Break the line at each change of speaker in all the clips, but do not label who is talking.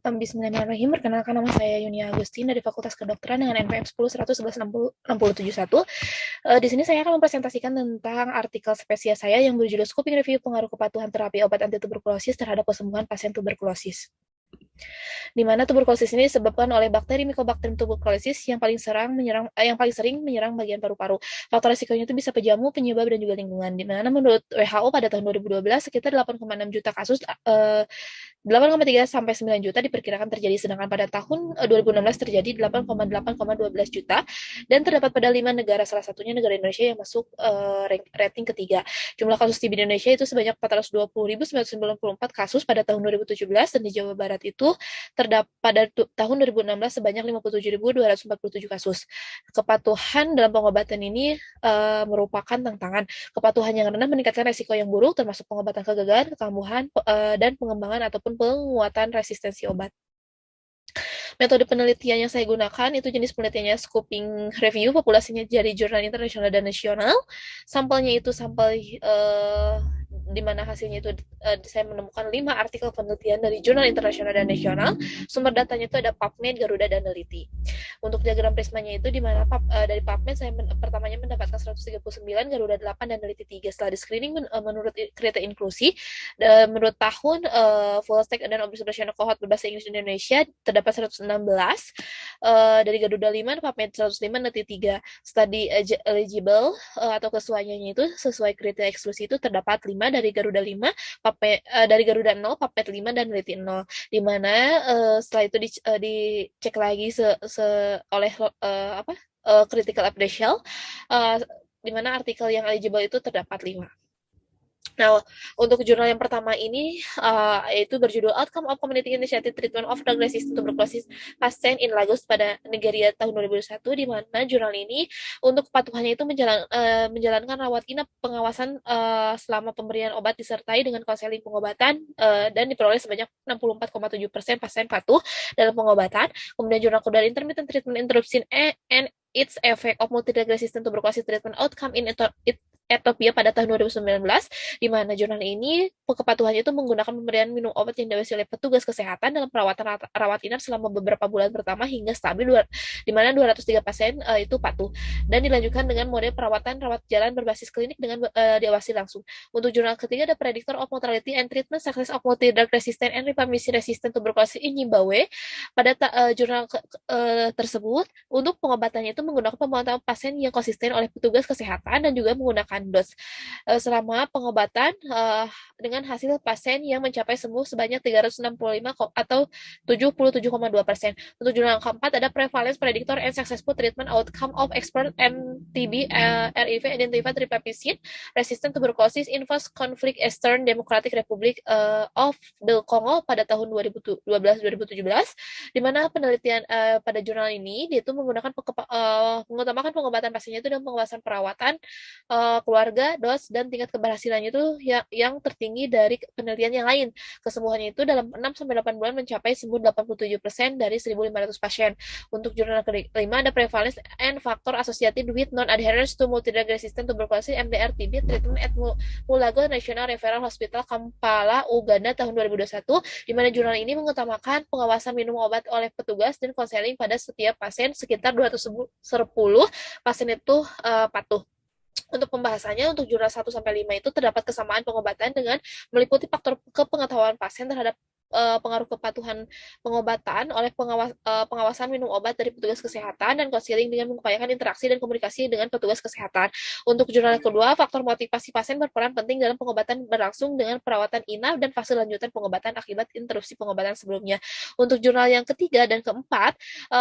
Bismillahirrahmanirrahim. Perkenalkan, nama saya Yunia Agustin dari Fakultas Kedokteran dengan NPM 10.111.60.671. Di sini saya akan mempresentasikan tentang artikel spesies saya yang berjudul Scoping Review Pengaruh Kepatuhan Terapi Obat Anti Tuberkulosis terhadap Kesembuhan Pasien Tuberkulosis. Di mana tuberkulosis ini disebabkan oleh bakteri Mycobacterium tuberculosis yang paling sering menyerang bagian paru-paru. Faktor risikonya itu bisa pejamu, penyebab, dan juga lingkungan. Di mana menurut WHO pada tahun 2012 sekitar 8,6 juta kasus 8,3 sampai 9 juta diperkirakan terjadi, sedangkan pada tahun 2016 terjadi 8,12 juta dan terdapat pada 5 negara, salah satunya negara Indonesia yang masuk rating ketiga. Jumlah kasus TB di Indonesia itu sebanyak 420.994 kasus pada tahun 2017 dan di Jawa Barat itu terdapat pada tahun 2016 sebanyak 57.247 kasus. Kepatuhan dalam pengobatan ini merupakan tantangan. Kepatuhan yang rendah meningkatkan resiko yang buruk termasuk pengobatan kegagalan, kekambuhan, dan pengembangan ataupun penguatan resistensi obat. Metode penelitian yang saya gunakan itu jenis penelitiannya scoping review, populasinya dari jurnal internasional dan nasional. Sampelnya itu sampel di mana hasilnya itu saya menemukan 5 artikel penelitian dari jurnal internasional dan nasional. Sumber datanya itu ada PubMed, Garuda, dan Neliti. Untuk diagram prismanya itu di mana dari PubMed saya pertamanya mendapatkan 139, Garuda 8, dan Neliti 3. Setelah di screening menurut kriteria inklusi, menurut tahun full stack dan observational cohort berbahasa Inggris Indonesia terdapat 116, dari Garuda 5, PubMed 105, Neliti 3. Study eligible atau kesesuaiannya itu sesuai kriteria eksklusi itu terdapat 5 dari Garuda 5, dari Garuda 0, PubMed 5, dan Neliti 0. Di mana setelah itu dicek lagi oleh critical appraisal, di mana artikel yang eligible itu terdapat 5. Nah, untuk jurnal yang pertama ini yaitu berjudul Outcome of Community Initiated Treatment of Drug Resistant Tuberculosis Patient in Lagos pada Nigeria tahun 2001, di mana jurnal ini untuk kepatuhannya itu menjalankan rawat inap pengawasan selama pemberian obat disertai dengan konseling pengobatan dan diperoleh sebanyak 64,7% pasien patuh dalam pengobatan. Kemudian jurnal kedua Intermittent Treatment Interruption and its effect of multi-drug resistant tuberculosis treatment outcome in Ethiopia pada tahun 2019, di mana jurnal ini kepatuhannya itu menggunakan pemberian minum obat yang diawasi oleh petugas kesehatan dalam perawatan rawat inap selama beberapa bulan pertama hingga stabil, di mana 203 pasien itu patuh, dan dilanjutkan dengan model perawatan rawat jalan berbasis klinik dengan diawasi langsung. Untuk jurnal ketiga ada Predictor of Mortality and Treatment Success of Multi-Drug Resistant and Rifampicin Resistant Tuberculosis in Zimbabwe. Pada jurnal tersebut, untuk pengobatannya itu menggunakan pemantauan pasien yang konsisten oleh petugas kesehatan dan juga menggunakan dos selama pengobatan dengan hasil pasien yang mencapai sembuh sebanyak 365 atau 77,2%. Untuk jurnal keempat ada Prevalence Predictor and Successful Treatment Outcome of Expert and TB RIV Identified Rifampicin Resistant Tuberculosis in Post Conflict Eastern Democratic Republic of the Congo pada tahun 2012-2017, di mana penelitian pada jurnal ini dia itu mengutamakan pengobatan pasiennya itu dan pengawasan perawatan keluarga, dos, dan tingkat keberhasilannya itu yang tertinggi dari penelitian yang lain. Kesembuhannya itu dalam 6-8 bulan mencapai sembuh 87% dari 1.500 pasien. Untuk jurnal kelima ada Prevalence and Factor Associated with Non-Adherence to Multi-Drug Resistant Tuberculosis MDR-TB Treatment at Mulago National Referral Hospital, Kampala, Uganda tahun 2021, di mana jurnal ini mengutamakan pengawasan minum obat oleh petugas dan konseling pada setiap pasien. Sekitar 210 pasien itu patuh. Untuk pembahasannya, untuk jurnal 1-5 itu terdapat kesamaan pengobatan dengan meliputi faktor kepengetahuan pasien terhadap pengaruh kepatuhan pengobatan oleh pengawasan minum obat dari petugas kesehatan dan konseling dengan mengupayakan interaksi dan komunikasi dengan petugas kesehatan. Untuk jurnal kedua, faktor motivasi pasien berperan penting dalam pengobatan berlangsung dengan perawatan inap dan fase lanjutan pengobatan akibat interupsi pengobatan sebelumnya. Untuk jurnal yang ketiga dan keempat,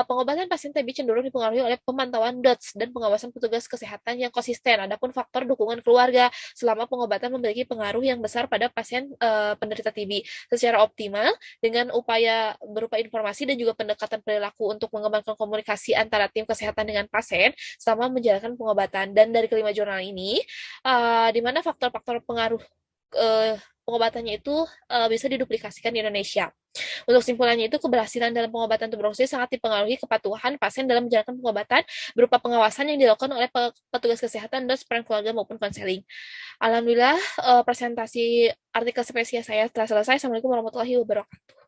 pengobatan pasien TB cenderung dipengaruhi oleh pemantauan DOTS dan pengawasan petugas kesehatan yang konsisten. Adapun faktor dukungan keluarga selama pengobatan memiliki pengaruh yang besar pada pasien penderita TB. Secara optimal, dengan upaya berupa informasi dan juga pendekatan perilaku untuk mengembangkan komunikasi antara tim kesehatan dengan pasien selama menjalankan pengobatan. Dan dari kelima jurnal ini, di mana faktor-faktor pengaruh pengobatannya itu bisa diduplikasikan di Indonesia. Untuk simpulannya itu, keberhasilan dalam pengobatan tuberkulosis sangat dipengaruhi kepatuhan pasien dalam menjalankan pengobatan berupa pengawasan yang dilakukan oleh petugas kesehatan dan peran keluarga maupun konseling. Alhamdulillah, presentasi artikel spesies saya telah selesai. Assalamualaikum warahmatullahi wabarakatuh.